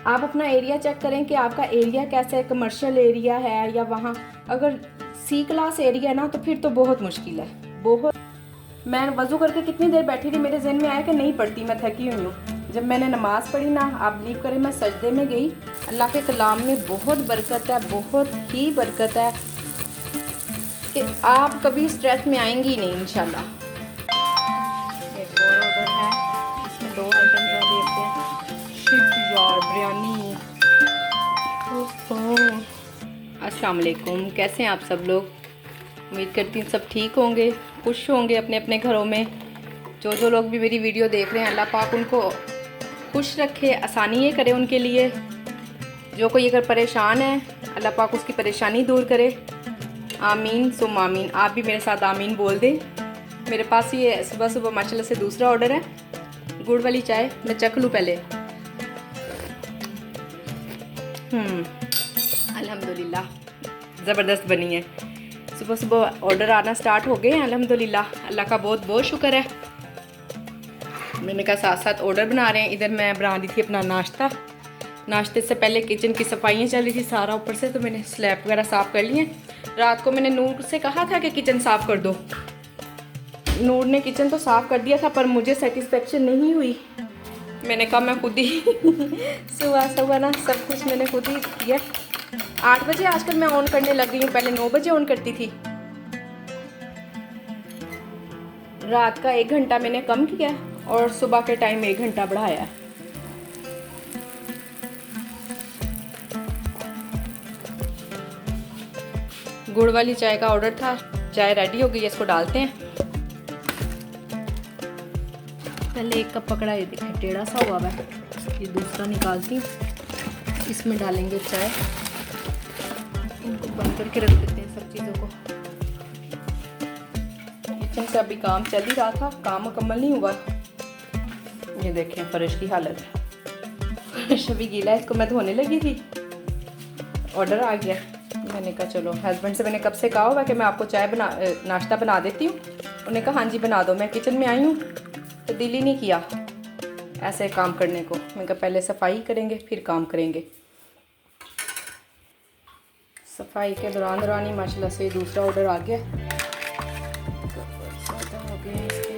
आप अपना area check करें कि आपका एरिया कैसा है, कमर्शियल एरिया है या वहाँ अगर सी क्लास एरिया है ना तो फिर तो बहुत मुश्किल है, बहुत। मैं वज़ू करके कितनी देर बैठी थी, मेरे जहन में आया कि नहीं पढ़ती, मैं थकी हुई हूँ। जब मैंने नमाज़ पढ़ी ना, आप बिलीव करें मैं सजदे में गई। अल्लाह के कलाम में बहुत बरकत है, बहुत ही बरकत है कि आप कभी स्ट्रेस में आएंगी नहीं इंशाल्लाह। एक और ऑर्डर है, इसमें 2 आइटम क्या देते हैं। शिट यार, बिरयानी। अस्सलाम वालेकुम, कैसे हैं आप सब लोग? उम्मीद करती हूँ सब ठीक होंगे, खुश होंगे अपने अपने घरों में। जो लोग भी मेरी वीडियो देख रहे हैं, अल्लाह पाक उनको खुश रखे, आसानी ये करे उनके लिए। जो कोई अगर परेशान है, अल्लाह पाक उसकी परेशानी दूर करे। आमीन सुम आमीन। आप भी मेरे साथ आमीन बोल दें। मेरे पास ये सुबह सुबह माशाल्लाह से दूसरा ऑर्डर है, गुड़ वाली चाय। मैं चख लूँ पहले। अल्हम्दुलिल्लाह ज़बरदस्त बनी है। सुबह सुबह ऑर्डर आना स्टार्ट हो गए हैं अल्हम्दुलिल्लाह, अल्लाह का बहुत बहुत शुक्र है। मैंने कहा साथ साथ ऑर्डर बना रहे हैं। इधर मैं बना रही थी अपना नाश्ता। नाश्ते से पहले किचन की सफाइयाँ चल रही थी सारा ऊपर से, तो मैंने स्लैब वगैरह साफ़ कर लिए। रात को मैंने नूर से कहा था कि किचन साफ़ कर दो। नूर ने किचन तो साफ़ कर दिया था पर मुझे सेटिस्फेक्शन नहीं हुई। मैंने कहा मैं खुद ही सुबह ना सब कुछ मैंने खुद ही किया। 8 बजे आजकल मैं ऑन करने लग गई हूँ, पहले 9 बजे ऑन करती थी। रात का 1 घंटा मैंने कम किया और सुबह के टाइम 1 घंटा बढ़ाया। गुड़ वाली चाय का ऑर्डर था। चाय रेडी हो गई है, इसको डालते हैं। पहले 1 कप पकड़ा, ये देखें टेढ़ा सा हुआ है, ये दूसरा निकालती हूँ। इसमें डालेंगे चाय, इनको बंद करके रख देते हैं सब चीज़ों को। किचन से अभी काम चल ही रहा था, काम मुकम्मल नहीं हुआ। ये देखें फर्श की हालत, फर्श अभी गीला है, इसको मैं धोने लगी थी, ऑर्डर आ गया। मैंने कहा चलो, हस्बैंड से मैंने कब से कहा हुआ कि मैं आपको चाय नाश्ता बना देती हूँ। उन्होंने कहा हाँ जी बना दो। मैं किचन में आई हूँ तो दिल ही नहीं किया ऐसे काम करने को। मैंने कहा पहले सफाई करेंगे फिर काम करेंगे। सफाई के दौरान ही माशाल्लाह से दूसरा ऑर्डर आ गया। हो गए इसके।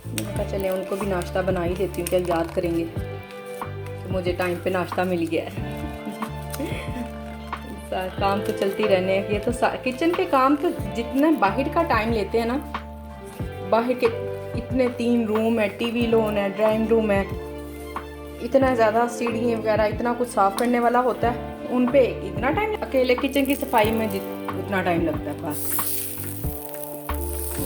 मैंने कहा चले उनको भी नाश्ता बना ही देती हूँ, क्या याद करेंगे तो मुझे टाइम पे नाश्ता मिल गया है। काम तो चलती रहने हैं। ये तो किचन के काम तो जितना बाहर का टाइम लेते हैं ना, बाहर के इतने 3 रूम है, टीवी लॉन है, ड्राइंग रूम है, इतना ज़्यादा सीढ़ियाँ वगैरह इतना कुछ साफ़ करने वाला होता है, उन पे इतना टाइम। अकेले किचन की सफाई में उतना टाइम लगता है बस।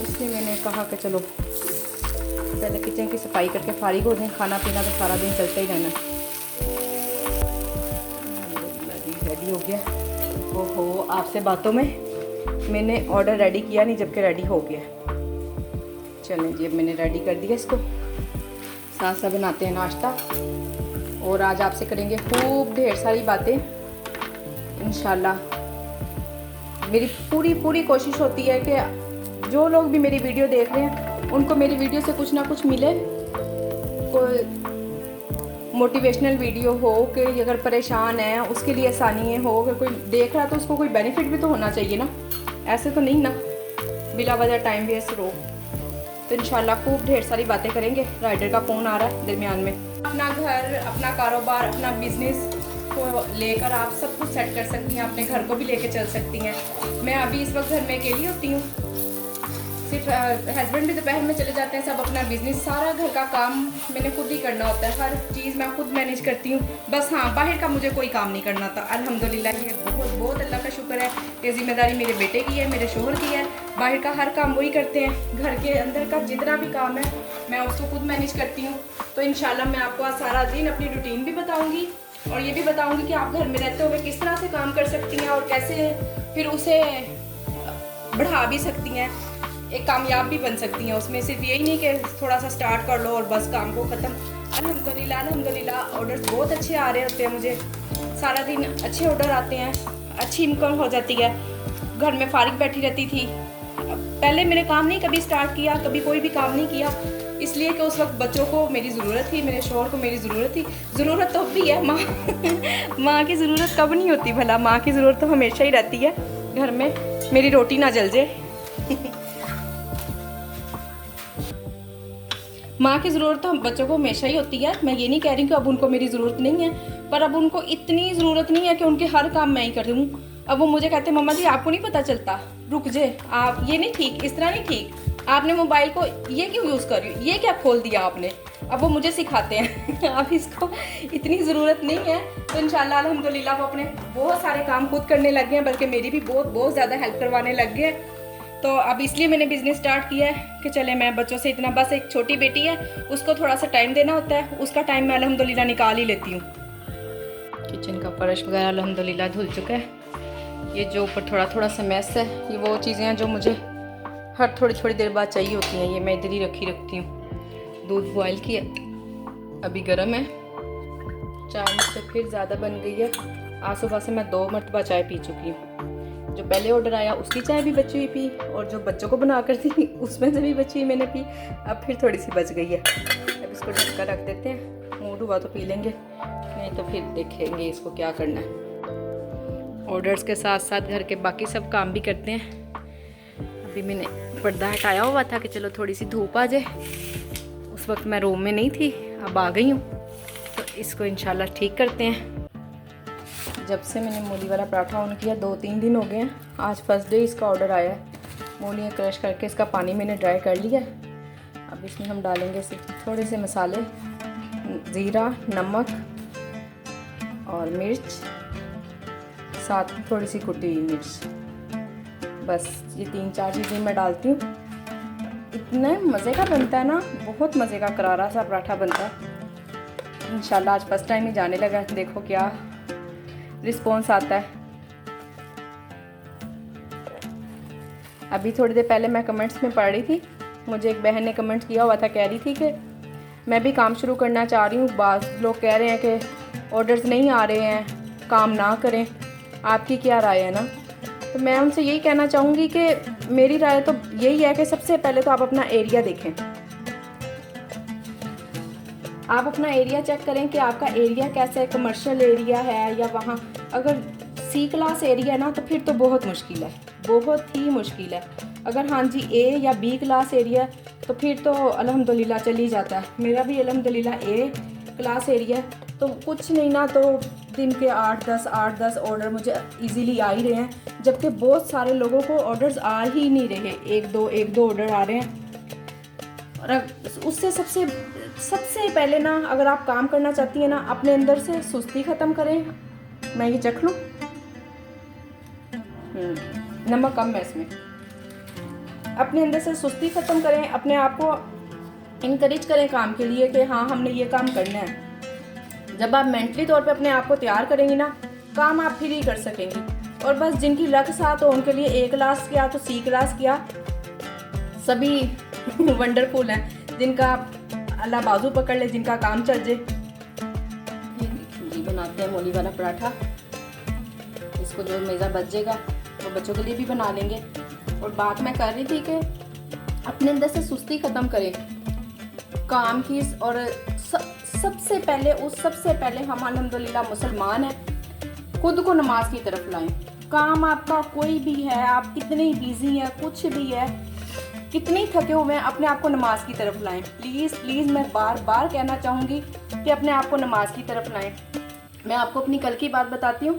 इसलिए मैंने कहा कि चलो पहले किचन की सफाई करके फारिग हो जाए, खाना पीना तो सारा दिन चलता ही रहना। रेडी हो गया। ओहो, आपसे बातों में मैंने ऑर्डर रेडी किया नहीं जबकि रेडी हो गया। चलें जी, अब मैंने रेडी कर दिया इसको। साथ साथ बनाते हैं नाश्ता और आज आपसे करेंगे खूब ढेर सारी बातें इंशाल्लाह। मेरी पूरी कोशिश होती है कि जो लोग भी मेरी वीडियो देख रहे हैं उनको मेरी वीडियो से कुछ ना कुछ मिले। कोई मोटिवेशनल वीडियो हो कि अगर परेशान है उसके लिए आसानी हो, अगर कोई देख रहा है तो उसको कोई बेनिफिट भी तो होना चाहिए ना। ऐसे तो नहीं ना बिला वजह टाइम वेस्ट हो। तो इंशाल्लाह खूब ढेर सारी बातें करेंगे। राइडर का फ़ोन आ रहा है दरमियान में। अपना घर, अपना कारोबार, अपना बिजनेस को लेकर आप सब कुछ सेट कर सकती हैं, अपने घर को भी लेके चल सकती हैं। मैं अभी इस वक्त घर में अकेली होती हूँ, सिर्फ हस्बैंड भी दोपहर में चले जाते हैं। सब अपना बिजनेस, सारा घर का काम मैंने खुद ही करना होता है, हर चीज़ मैं खुद मैनेज करती हूँ। बस हाँ, बाहर का मुझे कोई काम नहीं करना था। अल्हम्दुलिल्लाह, ये बहुत अल्लाह का शुक्र है कि ज़िम्मेदारी मेरे बेटे की है, मेरे शोहर की है। बाहर का हर काम वही करते हैं। घर के अंदर का जितना भी काम है मैं उसको खुद मैनेज करती हूँ। तो इंशाल्लाह मैं आपको आज सारा दिन अपनी रूटीन भी बताऊँगी और ये भी बताऊँगी कि आप घर में रहते हुए किस तरह से काम कर सकती हैं और कैसे फिर उसे बढ़ा भी सकती हैं, एक कामयाब भी बन सकती हैं उसमें। सिर्फ यही नहीं कि थोड़ा सा स्टार्ट कर लो और बस काम को ख़त्म। अल्हम्दुलिल्लाह ऑर्डर्स बहुत अच्छे आ रहे होते हैं मुझे, सारा दिन अच्छे ऑर्डर आते हैं, अच्छी इनकम हो जाती है। घर में फारिग बैठी रहती थी, पहले मैंने काम नहीं कभी स्टार्ट किया, कभी कोई भी काम नहीं किया, इसलिए कि उस वक्त बच्चों को मेरी ज़रूरत थी, मेरे शोहर को मेरी ज़रूरत थी। ज़रूरत तो अब भी है, माँ की ज़रूरत कब नहीं होती भला, माँ की ज़रूरत तो हमेशा ही रहती है घर में, मेरी रोटी ना जल जाए। माँ की ज़रूरत तो बच्चों को हमेशा ही होती है। मैं ये नहीं कह रही कि अब उनको मेरी ज़रूरत नहीं है, पर अब उनको इतनी ज़रूरत नहीं है कि उनके हर काम मैं ही कर दूँ। अब वो मुझे कहते हैं मम्मा जी आपको नहीं पता चलता, रुक जाए आप, ये नहीं ठीक, इस तरह नहीं ठीक, आपने मोबाइल को ये क्यों यूज़ कर रही हो, ये क्या खोल दिया आपने। अब वो मुझे सिखाते हैं अब इसको इतनी ज़रूरत नहीं है। तो इंशाल्लाह अल्हम्दुलिल्लाह वो अपने बहुत सारे काम खुद करने लग गए हैं, बल्कि मेरी भी बहुत ज़्यादा हेल्प करवाने लग गए। तो अब इसलिए मैंने बिज़नेस स्टार्ट किया है कि चले मैं बच्चों से इतना, बस एक छोटी बेटी है उसको थोड़ा सा टाइम देना होता है, उसका टाइम मैं अल्हम्दुलिल्लाह निकाल ही लेती हूँ। किचन का फर्श वगैरह अल्हम्दुलिल्लाह धुल चुका है। ये जो ऊपर थोड़ा सा मैस है, ये वो चीज़ें हैं जो मुझे हर थोड़ी देर बाद चाहिए होती हैं, ये मैं इधर ही रखती हूँ। दूध बॉयल किया, अभी गर्म है, चाय मुझसे फिर ज़्यादा बन गई है। आज सुबह से मैं 2 मरतबा चाय पी चुकी हूँ। जो पहले ऑर्डर आया उसकी चाय भी बची हुई पी, और जो बच्चों को बना कर थी उसमें से भी बची हुई मैंने पी, अब फिर थोड़ी सी बच गई है। अब इसको ढक्का रख देते हैं, मूड हुआ तो पी लेंगे, नहीं तो फिर देखेंगे इसको क्या करना है। ऑर्डर्स के साथ साथ घर के बाकी सब काम भी करते हैं। अभी मैंने पर्दा हटाया हुआ था कि चलो थोड़ी सी धूप आ जाए, उस वक्त मैं रूम में नहीं थी, अब आ गई हूँ, तो इसको इंशाल्लाह ठीक करते हैं। जब से मैंने मूली वाला पराठा ऑन किया 2-3 दिन हो गए हैं, आज फर्स्ट डे इसका ऑर्डर आया है। मूलियाँ क्रश करके इसका पानी मैंने ड्राई कर लिया। अब इसमें हम डालेंगे सिर्फ थोड़े से मसाले, ज़ीरा, नमक और मिर्च, साथ थोड़ी सी कुटी हुई मिर्च, बस ये 3-4 चीज़ें मैं डालती हूँ। इतने मज़े का बनता है ना, बहुत मज़े का करारा सा पराठा बनता है। इंशाल्लाह आज फर्स्ट टाइम ही जाने लगा है, देखो क्या रिस्पॉन्स आता है। अभी थोड़ी देर पहले मैं कमेंट्स में पढ़ रही थी, मुझे एक बहन ने कमेंट किया हुआ था, कह रही थी कि मैं भी काम शुरू करना चाह रही हूँ, बाज़ लोग कह रहे हैं कि ऑर्डर्स नहीं आ रहे हैं, काम ना करें, आपकी क्या राय है ना। तो मैं उनसे यही कहना चाहूँगी कि मेरी राय तो यही है कि सबसे पहले तो आप अपना एरिया देखें, आप अपना एरिया चेक करें कि आपका एरिया कैसा है, कमर्शियल एरिया है या वहाँ अगर सी क्लास एरिया है ना तो फिर तो बहुत मुश्किल है, बहुत ही मुश्किल है। अगर हाँ जी ए या बी क्लास एरिया तो फिर तो अल्हम्दुलिल्लाह चल ही जाता है। मेरा भी अल्हम्दुलिल्लाह ए क्लास एरिया है, तो कुछ नहीं ना तो दिन के 8-10 ऑर्डर मुझे इजीली आ ही रहे हैं, जबकि बहुत सारे लोगों को ऑर्डर्स आ ही नहीं रहे, एक दो ऑर्डर आ रहे हैं। और उससे सबसे पहले ना अगर आप काम करना चाहती हैं ना, अपने अंदर से सुस्ती ख़त्म करें। मैं ये चख लूँ, नमक कम है इसमें। अपने अंदर से सुस्ती ख़त्म करें, अपने आप को इनकरेज करें काम के लिए कि हाँ हमने ये काम करना है। जब आप मेंटली तौर पे अपने आप को तैयार करेंगी ना, काम आप फिर ही कर सकेंगी। और बस जिनकी लक साथ हो उनके लिए ए क्लास किया तो सी क्लास किया, सभी वंडरफुल हैं। जिनका अल्लाह बाजू पकड़ ले, जिनका काम चल जाए। जी बनाते हैं मूली वाला पराठा, इसको जो मेज़ा बच जाएगा वो बच्चों के लिए भी बना लेंगे। और बात मैं कर रही थी कि अपने अंदर से सुस्ती ख़त्म करें काम की। और सबसे पहले हम अल्हम्दुलिल्लाह मुसलमान हैं, खुद को नमाज की तरफ लाएं। काम आपका कोई भी है, आप कितने बिजी हैं, कुछ भी है, कितने थके हुए हैं, अपने आप को नमाज की तरफ लाएं। प्लीज़ मैं बार बार कहना चाहूँगी कि अपने आप को नमाज की तरफ लाएं। मैं आपको अपनी कल की बात बताती हूँ,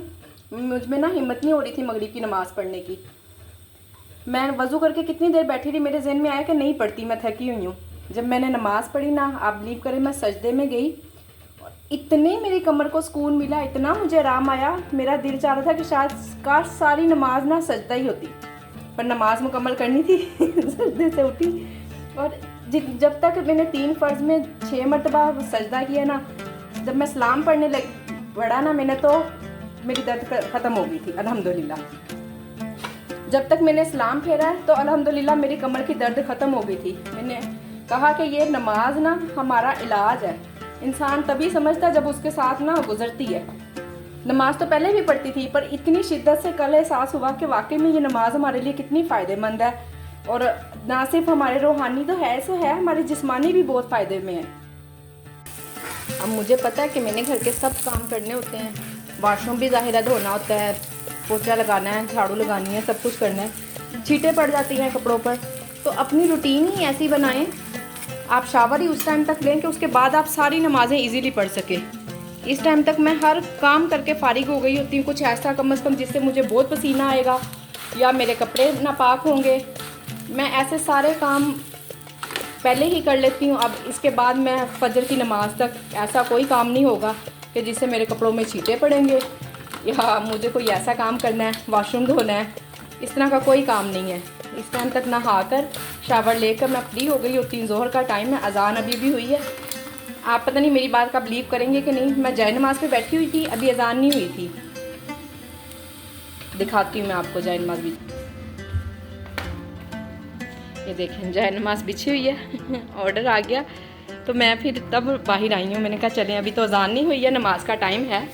मुझ में ना हिम्मत नहीं हो रही थी मगरिब की नमाज़ पढ़ने की। मैं वज़ू करके कितनी देर बैठी रही, मेरे जहन में आया कि नहीं पढ़ती, मैं थकी हुई हूँ। जब मैंने नमाज़ पढ़ी ना, आप बिलीव करें, मैं सजदे में गई, इतने मेरी कमर को सुकून मिला, इतना मुझे आराम आया। मेरा दिल चाह रहा था कि शायद काश सारी नमाज ना सजदा ही होती, पर नमाज मुकम्मल करनी थी सजदे से उठी। और जब तक मैंने 3 फ़र्ज़ में 6 मरतबा सजदा किया ना, जब मैं सलाम पढ़ने पढ़ा ना मैंने, तो मेरी दर्द ख़त्म हो गई थी अल्हम्दुलिल्लाह। जब तक मैंने सलाम फेरा तो अल्हम्दुलिल्लाह मेरी कमर की दर्द ख़त्म हो गई थी। मैंने कहा कि ये नमाज ना हमारा इलाज है। इंसान तभी समझता जब उसके साथ ना गुजरती है। नमाज तो पहले भी पढ़ती थी, पर इतनी शिद्दत से कल एहसास हुआ कि वाकई में ये नमाज हमारे लिए कितनी फ़ायदेमंद है। और ना सिर्फ हमारे रूहानी तो है सो है, हमारे जिस्मानी भी बहुत फ़ायदे में है। अब मुझे पता है कि मैंने घर के सब काम करने होते हैं, वाशरूम भी ज़ाहिर धोना होता है, पोछा लगाना है, झाड़ू लगानी है, सब कुछ करना है, छींटें पड़ जाती हैं कपड़ों पर। तो अपनी रूटीन ही ऐसी बनाएं, आप शावर ही उस टाइम तक लें कि उसके बाद आप सारी नमाज़ें इजीली पढ़ सकें। इस टाइम तक मैं हर काम करके फ़ारिग हो गई होती हूँ, कुछ ऐसा कम से कम जिससे मुझे बहुत पसीना आएगा या मेरे कपड़े नापाक होंगे, मैं ऐसे सारे काम पहले ही कर लेती हूँ। अब इसके बाद मैं फजर की नमाज़ तक ऐसा कोई काम नहीं होगा कि जिससे मेरे कपड़ों में छींटे पड़ेंगे या मुझे कोई ऐसा काम करना है, वॉशरूम धोना है, इस तरह का कोई काम नहीं है। इस टाइम तक नहा कर शावर लेकर मैं फ्री हो गई होती हूँ। ज़ोहर का टाइम है, अजान अभी भी हुई है। आप पता नहीं मेरी बात का बिलीव करेंगे कि नहीं, मैं जय नमाज़ पे बैठी हुई थी, अभी अजान नहीं हुई थी। दिखाती हूँ मैं आपको जय नमाज़ भी। ये देखें जय नमाज़ बिछी हुई है ऑर्डर आ गया तो मैं फिर तब बाहर आई हूँ। मैंने कहा चलें अभी तो अजान नहीं हुई है, नमाज का टाइम है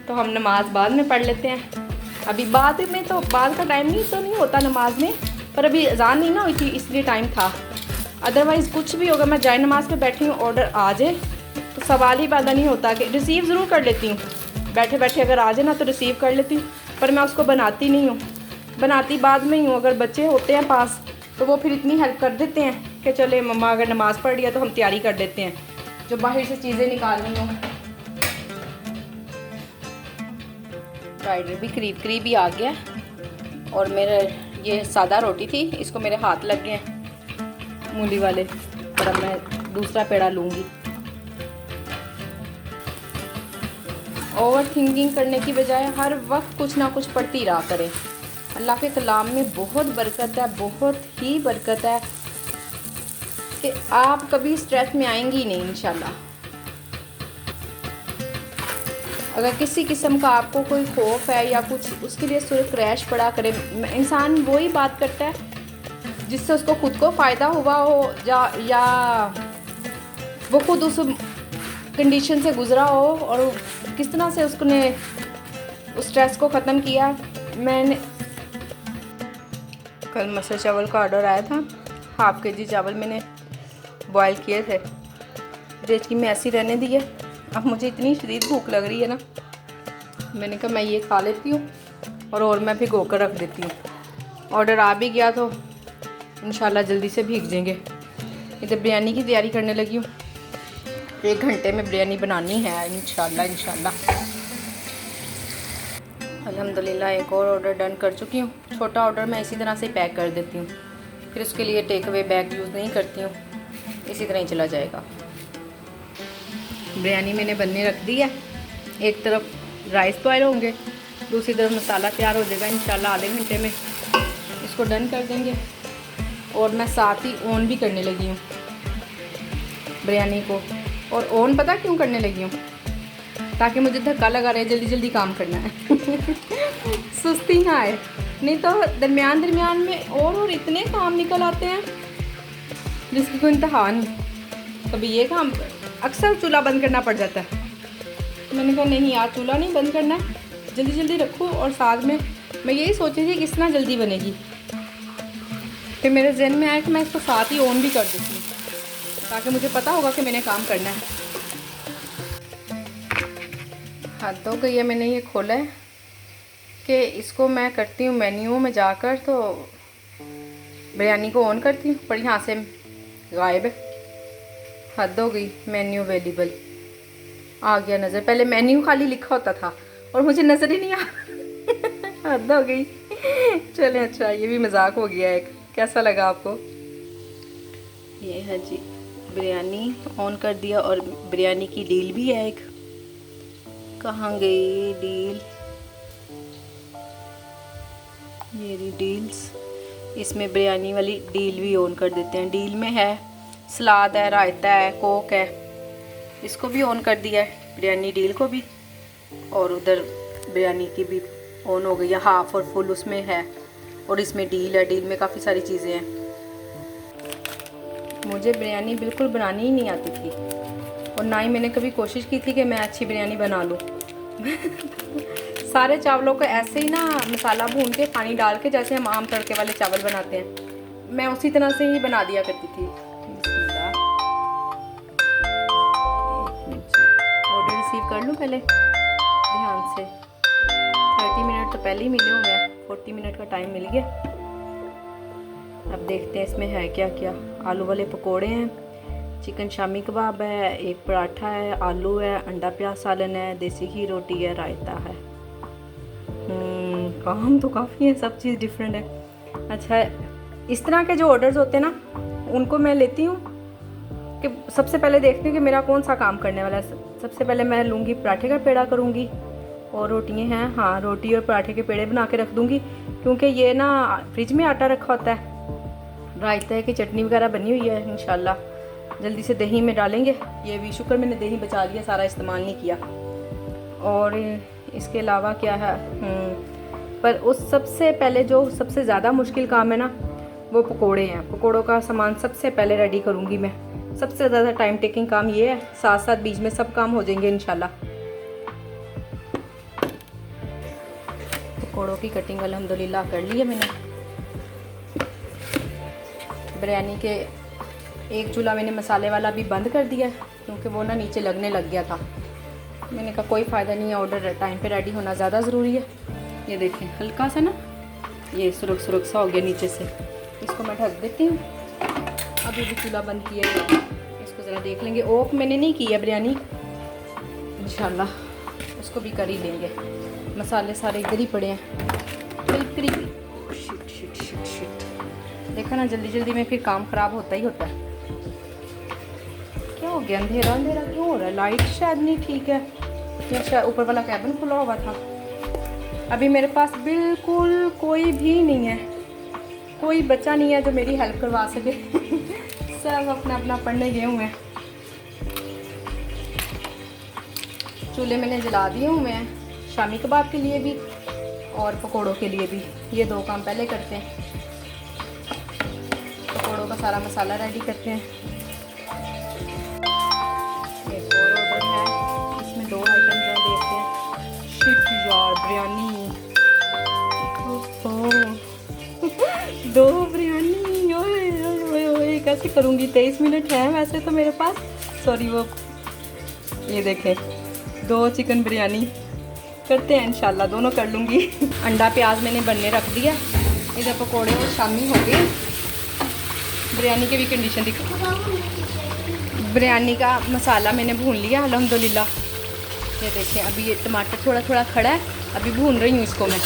तो हम नमाज बाद में पढ़ लेते हैं। अभी बाद में तो बाद का टाइम नहीं तो नहीं होता नमाज में, पर अभी अजान नहीं ना हुई थी इसलिए टाइम था। अदरवाइज़ कुछ भी होगा, मैं जय नमाज़ पे बैठी हूँ, ऑर्डर आ जाए तो सवाल ही पैदा नहीं होता कि रिसीव ज़रूर कर लेती हूँ, बैठे बैठे अगर आ जाए ना तो रिसीव कर लेती हूँ, पर मैं उसको बनाती नहीं हूँ, बनाती बाद में ही हूँ। अगर बच्चे होते हैं पास तो वो फिर इतनी हेल्प कर देते हैं कि चले मम्मा अगर नमाज़ पढ़ लिया तो हम तैयारी कर देते हैं जो बाहर से चीज़ें निकालनी हो। फ्राइडे भी करीब ही आ गया और मेरे ये सादा रोटी थी, इसको मेरे हाथ लग गए हैं मूली वाले, और अब मैं दूसरा पेड़ा लूँगी। ओवर थिंकिंग करने की बजाय हर वक्त कुछ ना कुछ पढ़ती रहा करें। अल्लाह के कलाम में बहुत बरकत है, बहुत ही बरकत है कि आप कभी स्ट्रेस में आएंगी नहीं इंशाल्लाह। अगर किसी किस्म का आपको कोई खौफ है या कुछ, उसके लिए सूरह क्रैश पढ़ा करें। इंसान वही बात करता है जिससे उसको खुद को फ़ायदा हुआ हो या वो खुद उस कंडीशन से गुज़रा हो और किस तरह से उसने उस स्ट्रेस को ख़त्म किया। मैंने कल मसूर चावल का ऑर्डर आया था, हाफ़ kg चावल मैंने बॉयल किए थे, रेचकी में ऐसी रहने दी है। अब मुझे इतनी शदीद भूख लग रही है ना, मैंने कहा मैं ये खा लेती हूँ और मैं भिगो कर रख देती हूँ। ऑर्डर आ भी गया तो इंशाल्लाह जल्दी से भीग जाएंगे। इधर बिरयानी की तैयारी करने लगी हूँ, 1 घंटे में बिरयानी बनानी है इंशाल्लाह। अल्हम्दुलिल्लाह एक और ऑर्डर डन कर चुकी हूँ। छोटा ऑर्डर मैं इसी तरह से पैक कर देती हूँ, फिर उसके लिए टेक अवे बैग यूज़ नहीं करती हूँ, इसी तरह ही चला जाएगा। बिरयानी मैंने बनने रख दी है, एक तरफ राइस बॉयल होंगे, दूसरी तरफ मसाला तैयार हो जाएगा इंशाल्लाह आधे घंटे में। इसको डन कर देंगे और मैं साथ ही ऑन भी करने लगी हूँ बिरयानी को। और ऑन पता क्यों करने लगी हूँ? ताकि मुझे धक्का लगा रहे, जल्दी जल्दी काम करना है सुस्ती ना आए, नहीं तो दरमियान में और इतने काम निकल आते हैं जिसकी कोई इंतहा नहीं। कभी ये काम, अक्सर चूल्हा बंद करना पड़ जाता है। मैंने कहा नहीं यार चूल्हा नहीं बंद करना है, जल्दी जल्दी रखो। और साथ में मैं यही सोची थी किस तरह जल्दी बनेगी, फिर मेरे जहन में आया कि मैं इसको साथ ही ऑन भी कर देती हूँ ताकि मुझे पता होगा कि मैंने काम करना है। हद हो गई है, मैंने ये खोला है कि इसको मैं करती हूँ मेन्यू में जाकर तो बिरयानी को ऑन करती हूँ, पर यहाँ से गायब है। हद हो गई, मेन्यू अवेलेबल आ गया नज़र, पहले मेन्यू खाली लिखा होता था और मुझे नज़र ही नहीं आ हद हो गई। चलें अच्छा, ये भी मजाक हो गया एक। कैसा लगा आपको? ये है जी बिरयानी ऑन कर दिया और बिरयानी की डील भी है एक। कहाँ गई डील? ये रही डील्स, इसमें बिरयानी वाली डील भी ऑन कर देते हैं। डील में है सलाद है, रायता है, कोक है, इसको भी ऑन कर दिया है बिरयानी डील को भी। और उधर बिरयानी की भी ऑन हो गई है, हाफ़ और फुल उसमें है, और इसमें डील है। डील में काफ़ी सारी चीज़ें हैं। मुझे बिरयानी बिल्कुल बनानी ही नहीं आती थी और ना ही मैंने कभी कोशिश की थी कि मैं अच्छी बिरयानी बना लूँ सारे चावलों को ऐसे ही ना मसाला भून के पानी डाल के, जैसे हम आम तड़के वाले चावल बनाते हैं, मैं उसी तरह से ही बना दिया करती थी। ऑर्डर रिसीव कर लूँ पहले ध्यान से। 30 मिनट तो पहले ही मिले हुए हैं, 40 मिनट का टाइम मिल गया। अब देखते हैं इसमें है क्या क्या। आलू वाले पकोड़े हैं, चिकन शामी कबाब है, एक पराठा है, आलू है, अंडा प्याज सालन है, देसी घी रोटी है, रायता है। काम तो काफ़ी है, सब चीज़ डिफरेंट है। अच्छा, इस तरह के जो ऑर्डर्स होते हैं ना, उनको मैं लेती हूँ कि सबसे पहले देखती हूँ कि मेरा कौन सा काम करने वाला है। सबसे पहले मैं लूँगी पराठे का पेड़ा करूँगी, और रोटियाँ हैं, हाँ रोटी और पराठे के पेड़े बना के रख दूँगी, क्योंकि ये ना फ्रिज में आटा रखा होता है। रायता की चटनी वगैरह बनी हुई है, इंशाल्लाह जल्दी से दही में डालेंगे। ये भी शुक्र मैंने दही बचा लिया, सारा इस्तेमाल नहीं किया। और इसके अलावा क्या है, पर उस सबसे पहले जो सबसे ज़्यादा मुश्किल काम है ना, वो पकोड़े हैं। पकोड़ों का सामान सबसे पहले रेडी करूँगी मैं। सबसे ज़्यादा टाइम टेकिंग काम ये है, साथ साथ बीच में सब काम हो जाएंगे इंशाल्लाह। पकोड़ों की कटिंग अल्हम्दुलिल्लाह कर ली है मैंने। बिरयानी के एक चूल्हा मैंने मसाले वाला भी बंद कर दिया, क्योंकि वो ना नीचे लगने लग गया था। मैंने कहा कोई फ़ायदा नहीं है, ऑर्डर टाइम पे रेडी होना ज़्यादा ज़रूरी है। ये देखें हल्का सा ना ये सुरख सुरख सा हो गया नीचे से, इसको मैं ढक देती हूँ। अभी भी चूल्हा बंद किया है, इसको ज़रा देख लेंगे। ओप मैंने नहीं किया बिरयानी, इंशाल्लाह उसको भी कर ही लेंगे। मसाले सारे इधर ही पड़े हैं, शिट शिट शिट शिट। देखा ना, जल्दी जल्दी में फिर काम ख़राब होता ही होता है। क्या हो गया, अंधेरा अंधेरा क्यों हो रहा है? लाइट शायद नहीं ठीक है, या शायद ऊपर वाला कैबिन खुला हुआ था। अभी मेरे पास बिल्कुल कोई भी नहीं है, कोई बच्चा नहीं है जो मेरी हेल्प करवा सके। सब अपना अपना पढ़ने गए हुए हैं। चूल्हे मैंने जला दिए हुए हैं, शामी कबाब के लिए भी और पकोड़ों के लिए भी। ये दो काम पहले करते हैं, पकोड़ों का सारा मसाला रेडी करते हैं। एक और ऑर्डर है, इसमें 2 आइटम हैं, देखते हैं। शिट यार, बिरयानी 2 बिरयानी, ओए कैसे करूँगी? 23 मिनट है वैसे तो मेरे पास, सॉरी वो ये देखें 2 चिकन बिरयानी करते हैं इंशाल्लाह, दोनों कर लूँगी। अंडा प्याज मैंने बनने रख दिया, इधर पकोड़े और शामी हो गए। बिरयानी की भी कंडीशन दिखा, बिरयानी का मसाला मैंने भून लिया अल्हम्दुलिल्लाह। ये देखें, अभी ये टमाटर थोड़ा थोड़ा खड़ा है, अभी भून रही हूँ इसको मैं।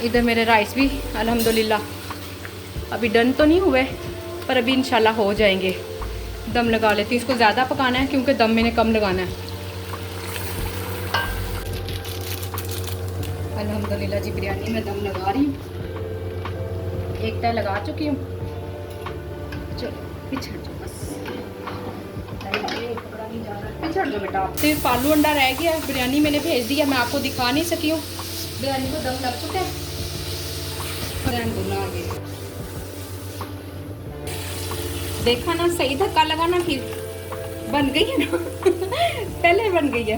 इधर मेरे राइस भी अल्हम्दुलिल्लाह अभी डन तो नहीं हुए, पर अभी इंशाल्लाह हो जाएंगे। दम लगा लेती हूँ, इसको ज़्यादा पकाना है क्योंकि दम मैंने कम लगाना है। अल्हम्दुलिल्लाह जी, बिरयानी में दम लगा रही हूँ, एक टाइम लगा चुकी हूँ। चलो पिछड़ जाओ, बस पिछड़ जाओ बेटा। सिर्फ आलू अंडा रह गया, बिरयानी मैंने भेज दिया, मैं आपको दिखा नहीं सकी हूँ। बिरयानी को दम लग चुका है, आ गया। देखा ना, सही धक्का लगा ना, फिर बन गई है ना। पहले बन गई है।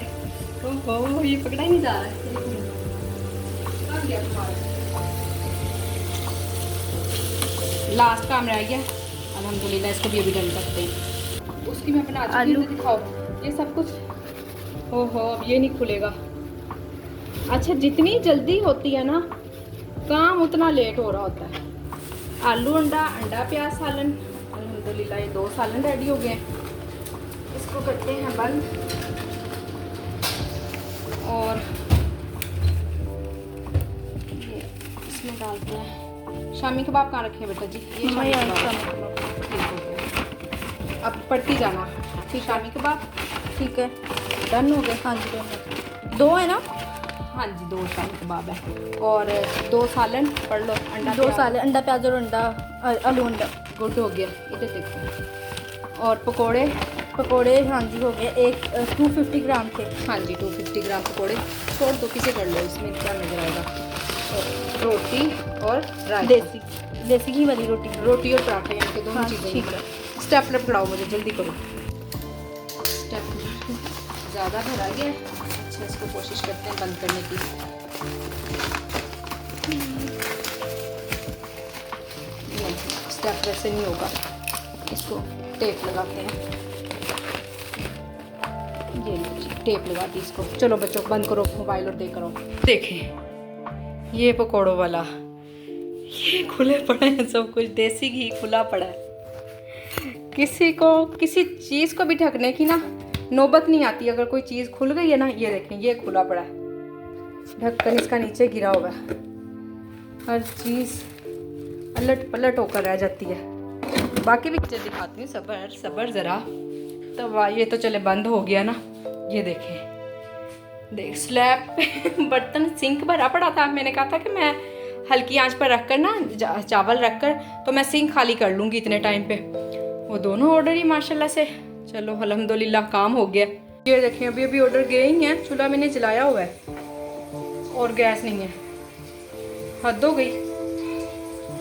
ओहो, ये पकड़ा ही नहीं जा रहा है। लास्ट काम रह गया अल्हम्दुलिल्लाह, इसको भी अभी डन करते हैं। उसकी मैं बना चुकी हूँ, दिखाओ ये सब कुछ। ओहो, अब ये नहीं खुलेगा। अच्छा, जितनी जल्दी होती है ना काम, उतना लेट हो रहा होता है। आलू अंडा, अंडा प्याज सालन, अल्हम्दुलिल्लाह ये 2 सालन रेडी हो गए। इसको करते हैं बंद, और इसमें डालते हैं शामी कबाब। कहाँ रखे बेटा जी? ये शामी कबाब। अब पड़ती जाना, फिर शामी कबाब। ठीक है, डन हो गए। हाँ जी, 2 है ना? हाँ जी, 2 शामी कबाब है, और 2 सालन पढ़ लो। अंडा 2 सालन, अंडा प्याज और अंडा आलू अंडा। गुड हो गया, इधर देखो। और पकोड़े, पकोड़े हाँ जी हो गए, एक 250 ग्राम थे। हाँ जी, 250 ग्राम पकोड़े। छोड़ दो, किसे कर लो, इसमें क्या नजर आएगा। रोटी और देसी घी वाली रोटी, रोटी और पराठे, यानी कि दोनों चीज़ें। ठीक है, स्टेपलर पकड़ाओ मुझे, जल्दी करो। स्टेपलर ज़्यादा भरा गया। अच्छा, इसको कोशिश करते हैं बंद करने की। स्टेप वैसे नहीं होगा, इसको टेप लगाते हैं। ये लीजिए टेप लगा दी इसको। चलो बच्चों बंद करो मोबाइल और देख करो। देखें ये पकौड़ों वाला, ये खुले पड़े हैं, सब कुछ देसी घी खुला पड़ा है। किसी को किसी चीज़ को भी ढकने की ना नौबत नहीं आती। अगर कोई चीज़ खुल गई है ना, ये देखें ये खुला पड़ा है, ढक्कन इसका नीचे गिरा हुआ है, हर चीज़ अलट पलट होकर रह जाती है। बाकी भी चीज़ें दिखाती हूँ, सब्र सब्र ज़रा। तब ये तो चले बंद हो गया ना। ये देखें देख स्लैब पे बर्तन सिंक भरा पड़ा था। मैंने कहा था कि मैं हल्की आंच पर रखकर ना चावल रखकर तो मैं सिंक खाली कर लूँगी इतने टाइम पे। वो दोनों ऑर्डर ही माशाल्लाह से चलो अल्हम्दुलिल्लाह काम हो गया। ये देखें अभी अभी ऑर्डर गए ही हैं। चूल्हा मैंने जलाया हुआ है और गैस नहीं है, हद हो गई।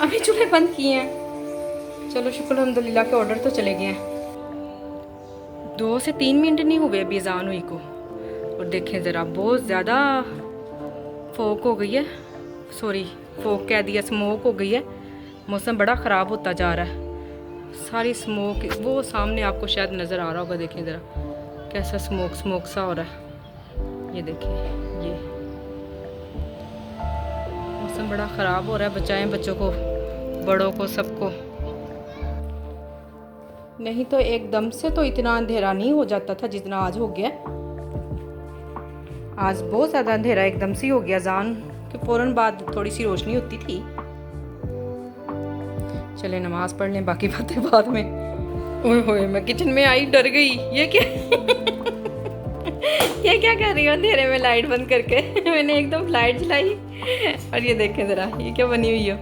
अभी चूल्हे बंद किए हैं। चलो शुक्र अल्हम्दुलिल्लाह के ऑर्डर तो चले गए हैं। 2 से 3 मिनट नहीं हुए अभी अजान हुई को। और देखें ज़रा बहुत ज़्यादा फोक हो गई है, सॉरी फोक कह दिया, स्मोक हो गई है। मौसम बड़ा ख़राब होता जा रहा है, सारी स्मोक वो सामने आपको शायद नज़र आ रहा होगा। देखें ज़रा कैसा स्मोक स्मोक सा हो रहा है। ये देखें ये मौसम बड़ा ख़राब हो रहा है। बचाएं बच्चों को, बड़ों को, सबको। नहीं तो एकदम से तो इतना अंधेरा नहीं हो जाता था जितना आज हो गया। आज बहुत ज़्यादा अंधेरा एकदम से हो गया। अज़ान के फ़ौरन बाद थोड़ी सी रोशनी होती थी। चले नमाज पढ़ लें, बाकी बातें बाद में। ओए होए मैं किचन में आई, डर गई। ये क्या ये क्या कर रही हो अंधेरे में लाइट बंद करके? मैंने एकदम लाइट जलाई और ये देखें ज़रा ये क्या बनी हुई हो,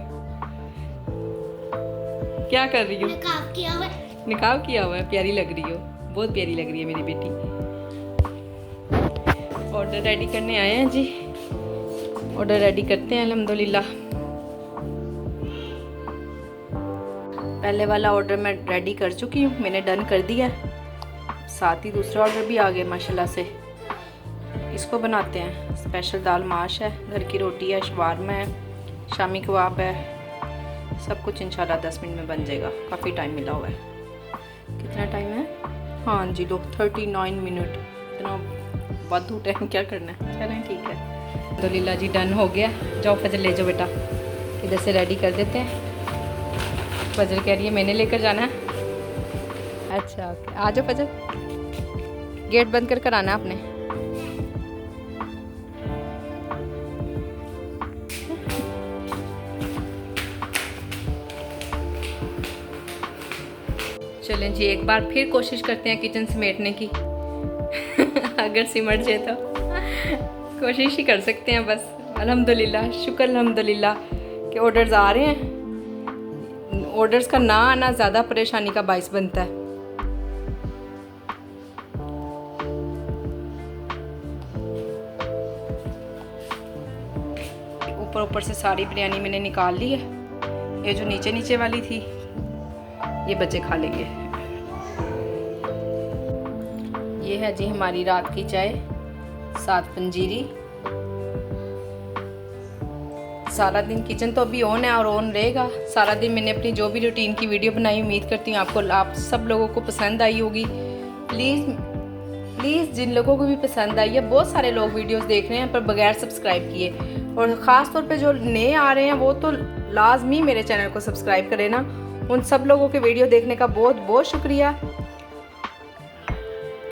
क्या कर रही हो? निकाब किया हुआ है। प्यारी लग रही हो, बहुत प्यारी लग रही है मेरी बेटी। ऑर्डर रेडी करने आए हैं जी, ऑर्डर रेडी करते हैं अल्हम्दुलिल्लाह। पहले वाला ऑर्डर मैं रेडी कर चुकी हूँ, मैंने डन कर दिया। साथ ही दूसरा ऑर्डर भी आ गया माशाल्लाह से। इसको बनाते हैं। स्पेशल दाल माश है, घर की रोटी है, शवारमा है, शामी कबाब है, सब कुछ इंशाल्लाह 10 मिनट में बन जाएगा। काफ़ी टाइम मिला हुआ है। कितना टाइम है? हाँ जी लोग 39 मिनट। इतना वाधू टाइम क्या करना है। चलें ठीक है अल्हम्दुलिल्लाह जी डन हो गया। जाओ फजल ले जाओ बेटा, इधर से रेडी कर देते हैं। फजल कह रही है मैंने लेकर जाना है। अच्छा ओके आ जाओ फजल, गेट बंद कर आना आपने। चलें जी एक बार फिर कोशिश करते हैं किचन समेटने की। अगर सिमट जाए तो कोशिश ही कर सकते हैं बस। अल्हम्दुलिल्लाह शुक्र अल्हम्दुलिल्लाह कि ऑर्डर्स आ रहे हैं। ऑर्डर्स का ना आना ज़्यादा परेशानी का बाइस बनता है। ऊपर से सारी बिरयानी मैंने निकाल ली है। ये जो नीचे नीचे वाली थी ये बच्चे खा लेंगे। ये है जी हमारी रात की चाय, साथ पंजीरी। सारा दिन किचन तो अभी ऑन है और ऑन रहेगा सारा दिन। मैंने अपनी जो भी रूटीन की वीडियो बनाई, उम्मीद करती हूँ आप सब लोगों को पसंद आई होगी। प्लीज़ जिन लोगों को भी पसंद आई है, बहुत सारे लोग वीडियोस देख रहे हैं पर बगैर सब्सक्राइब किए, और ख़ास तौर पे जो नए आ रहे हैं वो तो लाजमी मेरे चैनल को सब्सक्राइब करें ना। उन सब लोगों के वीडियो देखने का बहुत बहुत शुक्रिया।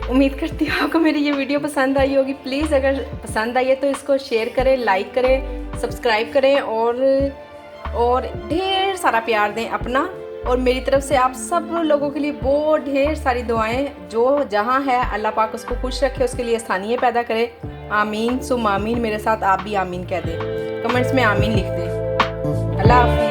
उम्मीद करती हूँ आपको मेरी ये वीडियो पसंद आई होगी। प्लीज़ अगर पसंद आई है तो इसको शेयर करें, लाइक करें, सब्सक्राइब करें और ढेर सारा प्यार दें अपना और मेरी तरफ से आप सब लोगों के लिए बहुत ढेर सारी दुआएं। जो जहाँ है अल्लाह पाक उसको खुश रखे, उसके लिए आसानियाँ पैदा करे। आमीन सुम आमीन। मेरे साथ आप भी आमीन कह दें, कमेंट्स में आमीन लिख दें। अल्लाह हाफ़िज़।